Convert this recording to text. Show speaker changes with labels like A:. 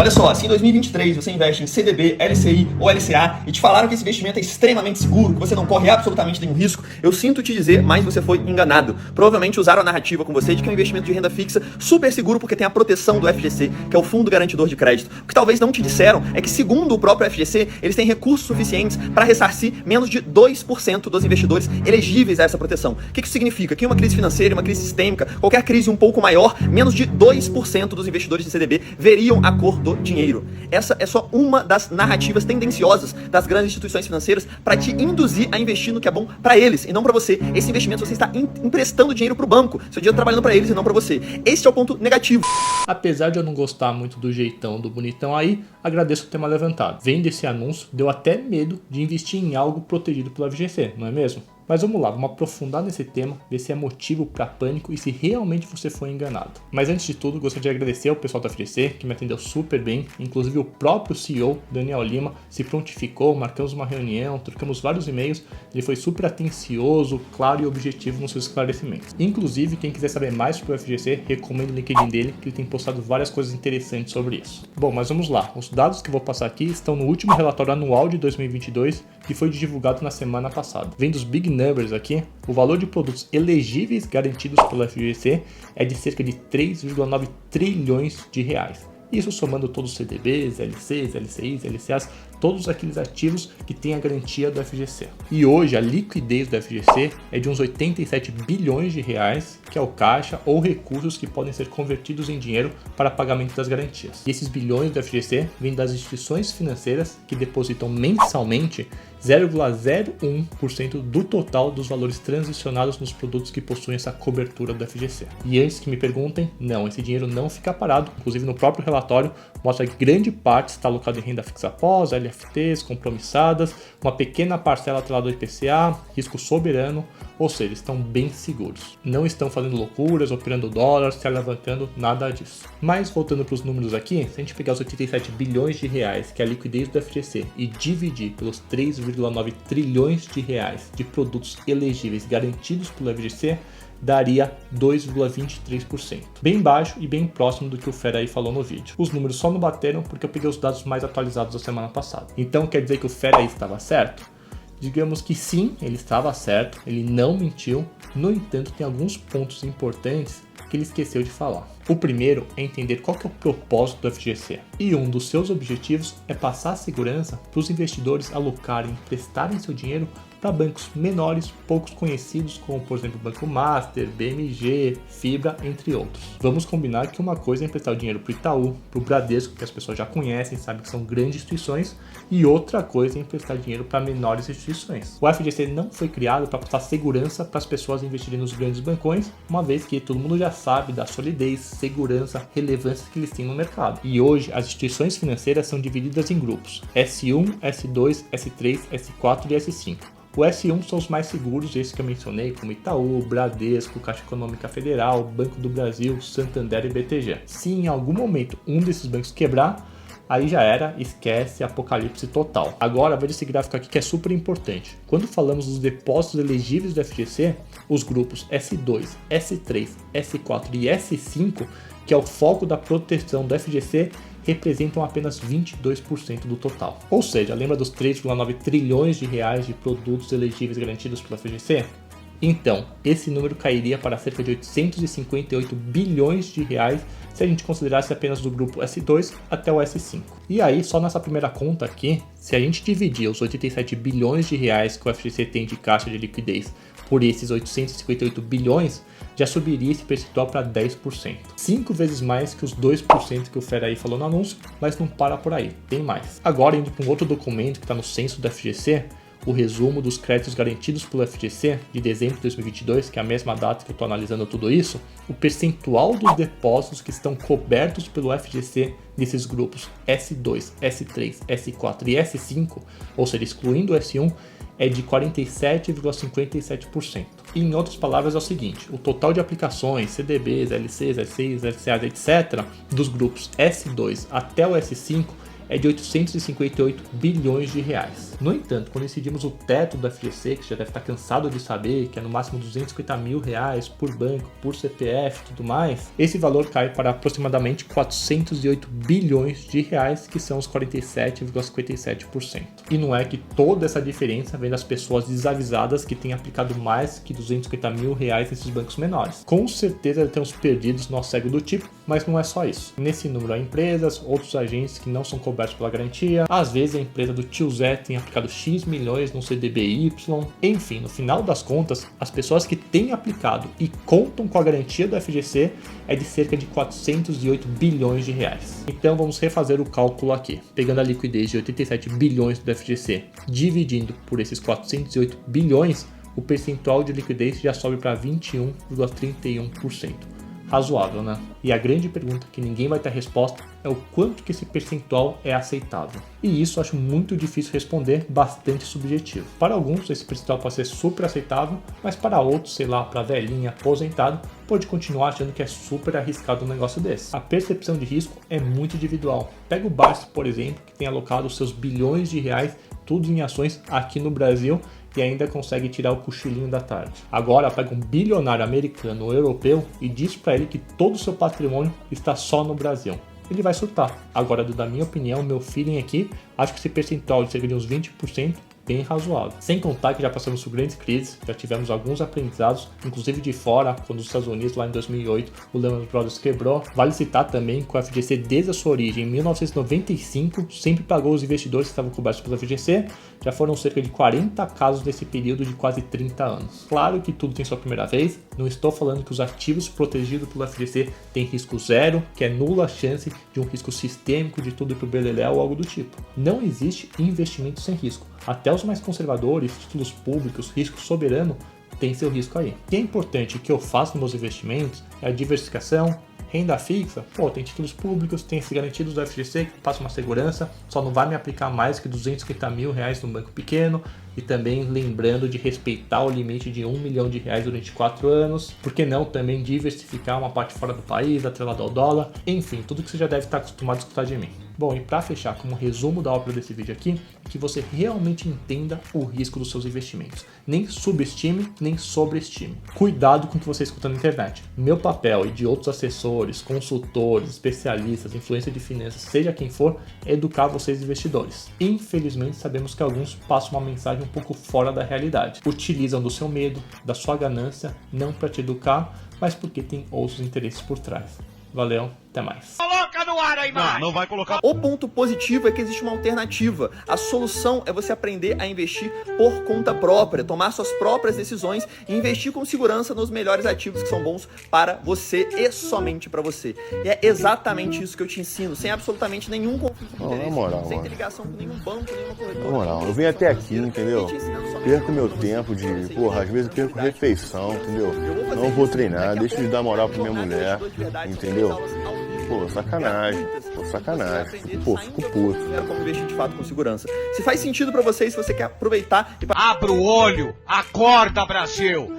A: Olha só, se em 2023 você investe em CDB, LCI ou LCA e te falaram que esse investimento é extremamente seguro, que você não corre absolutamente nenhum risco, eu sinto te dizer, mas você foi enganado. Provavelmente usaram a narrativa com você de que é um investimento de renda fixa super seguro porque tem a proteção do FGC, que é o Fundo Garantidor de Crédito. O que talvez não te disseram é que, segundo o próprio FGC, eles têm recursos suficientes para ressarcir menos de 2% dos investidores elegíveis a essa proteção. O que isso significa? Que uma crise financeira, uma crise sistêmica, qualquer crise um pouco maior, menos de 2% dos investidores de CDB veriam a cor do dinheiro. Essa é só uma das narrativas tendenciosas das grandes instituições financeiras para te induzir a investir no que é bom para eles e não para você. Esse investimento você está emprestando dinheiro para o banco, seu dinheiro trabalhando para eles e não para você. Esse é o ponto negativo.
B: Apesar de eu não gostar muito do jeitão do bonitão aí, agradeço por ter me levantado. Vendo esse anúncio, deu até medo de investir em algo protegido pela FGC, não é mesmo? Mas vamos lá, vamos aprofundar nesse tema, ver se é motivo para pânico e se realmente você foi enganado. Mas antes de tudo, gostaria de agradecer ao pessoal da FGC, que me atendeu super bem, inclusive o próprio CEO, Daniel Lima, se prontificou, marcamos uma reunião, trocamos vários e-mails, ele foi super atencioso, claro e objetivo nos seus esclarecimentos. Inclusive, quem quiser saber mais sobre o FGC, recomendo o LinkedIn dele, que ele tem postado várias coisas interessantes sobre isso. Bom, mas vamos lá, os dados que eu vou passar aqui estão no último relatório anual de 2022, que foi divulgado na semana passada. Vendo os Big Numbers aqui, o valor de produtos elegíveis garantidos pela FGC é de cerca de 3,9 trilhões de reais. Isso somando todos os CDBs, LCs, LCIs, LCAs, todos aqueles ativos que têm a garantia do FGC. E hoje a liquidez do FGC é de uns 87 bilhões de reais, que é o caixa ou recursos que podem ser convertidos em dinheiro para pagamento das garantias. E esses bilhões do FGC vêm das instituições financeiras que depositam mensalmente 0,01% do total dos valores transicionados nos produtos que possuem essa cobertura do FGC. E antes que me perguntem, não, esse dinheiro não fica parado. Inclusive no próprio relatório mostra que grande parte está alocada em renda fixa pós, LFTs, compromissadas, uma pequena parcela atrelada ao IPCA, risco soberano, ou seja, estão bem seguros. Não estão fazendo loucuras, operando dólar, se alavancando, nada disso. Mas voltando para os números aqui, se a gente pegar os 87 bilhões de reais, que é a liquidez do FGC, e dividir pelos 3,9 trilhões de reais de produtos elegíveis garantidos pelo FGC, daria 2,23%. Bem baixo e bem próximo do que o Fera aí falou no vídeo. Os números só não bateram porque eu peguei os dados mais atualizados da semana passada. Então quer dizer que o Fera aí estava certo? Digamos que sim, ele estava certo, ele não mentiu. No entanto, tem alguns pontos importantes que ele esqueceu de falar. O primeiro é entender qual que é o propósito do FGC. E um dos seus objetivos é passar a segurança para os investidores alocarem, emprestarem seu dinheiro para bancos menores, poucos conhecidos, como por exemplo o Banco Master, BMG, Fibra, entre outros. Vamos combinar que uma coisa é emprestar o dinheiro para o Itaú, para o Bradesco, que as pessoas já conhecem, sabem que são grandes instituições, e outra coisa é emprestar dinheiro para menores instituições. O FGC não foi criado para passar segurança para as pessoas investirem nos grandes bancões, uma vez que todo mundo já sabe da solidez, segurança, relevância que eles têm no mercado. E hoje as instituições financeiras são divididas em grupos S1, S2, S3, S4 e S5. O S1 são os mais seguros, esses que eu mencionei, como Itaú, Bradesco, Caixa Econômica Federal, Banco do Brasil, Santander e BTG. Se em algum momento um desses bancos quebrar, aí já era, esquece, apocalipse total. Agora veja esse gráfico aqui que é super importante. Quando falamos dos depósitos elegíveis do FGC, os grupos S2, S3, S4 e S5, que é o foco da proteção do FGC, representam apenas 22% do total. Ou seja, lembra dos 3,9 trilhões de reais de produtos elegíveis garantidos pela FGC? Então, esse número cairia para cerca de 858 bilhões de reais se a gente considerasse apenas do grupo S2 até o S5. E aí, só nessa primeira conta aqui, se a gente dividir os 87 bilhões de reais que o FGC tem de caixa de liquidez por esses 858 bilhões, já subiria esse percentual para 10%. 5 vezes mais que os 2% que o Fera aí falou no anúncio, mas não para por aí, tem mais. Agora, indo para um outro documento que está no censo do FGC, o resumo dos créditos garantidos pelo FGC de dezembro de 2022, que é a mesma data que eu estou analisando tudo isso, o percentual dos depósitos que estão cobertos pelo FGC nesses grupos S2, S3, S4 e S5, ou seja, excluindo o S1, é de 47,57%. E em outras palavras é o seguinte, o total de aplicações, CDBs, LCs, LCIs, LCAs, etc., dos grupos S2 até o S5 é de 858 bilhões de reais. No entanto, quando decidimos o teto do FGC, que você já deve estar cansado de saber, que é no máximo 250 mil reais por banco, por CPF e tudo mais, esse valor cai para aproximadamente 408 bilhões de reais, que são os 47,57%. E não é que toda essa diferença vem das pessoas desavisadas que têm aplicado mais que 250 mil reais nesses bancos menores. Com certeza tem uns perdidos no cego do tipo, mas não é só isso. Nesse número há empresas, outros agentes que não são cobertos pela garantia, às vezes a empresa do tio Zé tem aplicado X milhões no CDBY, enfim, no final das contas, as pessoas que têm aplicado e contam com a garantia do FGC é de cerca de 408 bilhões de reais. Então vamos refazer o cálculo aqui, pegando a liquidez de 87 bilhões do FGC, dividindo por esses 408 bilhões, o percentual de liquidez já sobe para 21,31%. Razoável, né? E a grande pergunta que ninguém vai ter resposta é o quanto que esse percentual é aceitável. E isso eu acho muito difícil responder, bastante subjetivo. Para alguns esse percentual pode ser super aceitável, mas para outros, sei lá, para velhinha, aposentado, pode continuar achando que é super arriscado um negócio desse. A percepção de risco é muito individual. Pega o Barsi, por exemplo, que tem alocado seus bilhões de reais tudo em ações aqui no Brasil e ainda consegue tirar o cochilinho da tarde. Agora pega um bilionário americano ou europeu e diz para ele que todo o seu patrimônio está só no Brasil. Ele vai surtar. Agora, da minha opinião, meu feeling aqui, acho que esse percentual de cerca de uns 20% bem razoável. Sem contar que já passamos por grandes crises, já tivemos alguns aprendizados, inclusive de fora, quando os Estados Unidos, lá em 2008, o Lehman Brothers quebrou. Vale citar também que o FGC, desde a sua origem, em 1995, sempre pagou os investidores que estavam cobertos pelo FGC. Já foram cerca de 40 casos nesse período de quase 30 anos. Claro que tudo tem sua primeira vez, não estou falando que os ativos protegidos pelo FGC têm risco zero, que é nula a chance de um risco sistêmico de tudo pro beleléu ou algo do tipo. Não existe investimento sem risco. Até os mais conservadores, títulos públicos, risco soberano, tem seu risco aí. O que é importante que eu faço nos meus investimentos é a diversificação, renda fixa, tem títulos públicos, tem esses garantidos do FGC que passa uma segurança, só não vai me aplicar mais que 250 mil reais num banco pequeno, e também lembrando de respeitar o limite de 1 milhão de reais durante 4 anos, por que não também diversificar uma parte fora do país, atrelado ao dólar, enfim, tudo que você já deve estar acostumado a escutar de mim. Bom, e para fechar, como resumo da obra desse vídeo aqui, é que você realmente entenda o risco dos seus investimentos. Nem subestime, nem sobreestime. Cuidado com o que você escuta na internet. Meu papel e de outros assessores, consultores, especialistas, influência de finanças, seja quem for, é educar vocês investidores. Infelizmente, sabemos que alguns passam uma mensagem um pouco fora da realidade. Utilizam do seu medo, da sua ganância, não para te educar, mas porque tem outros interesses por trás. Valeu, até mais.
C: Coloca no ar aí, não vai colocar.
A: O ponto positivo é que existe uma alternativa. A solução é você aprender a investir por conta própria, tomar suas próprias decisões e investir com segurança nos melhores ativos que são bons para você e somente para você. E é exatamente isso que eu te ensino, sem absolutamente nenhum conflito de interesse,
D: moral,
A: sem ter ligação com nenhum banco, nenhuma corretora.
D: Na moral, eu vim até aqui, entendeu? Perco meu tempo de, às vezes eu perco refeição, entendeu? Não vou treinar, deixo de dar moral pra minha mulher, entendeu? Pô, sacanagem, fico puto.
A: Como investir de fato com segurança. Se faz sentido pra você, se você quer aproveitar e...
C: Abra o olho, acorda, Brasil!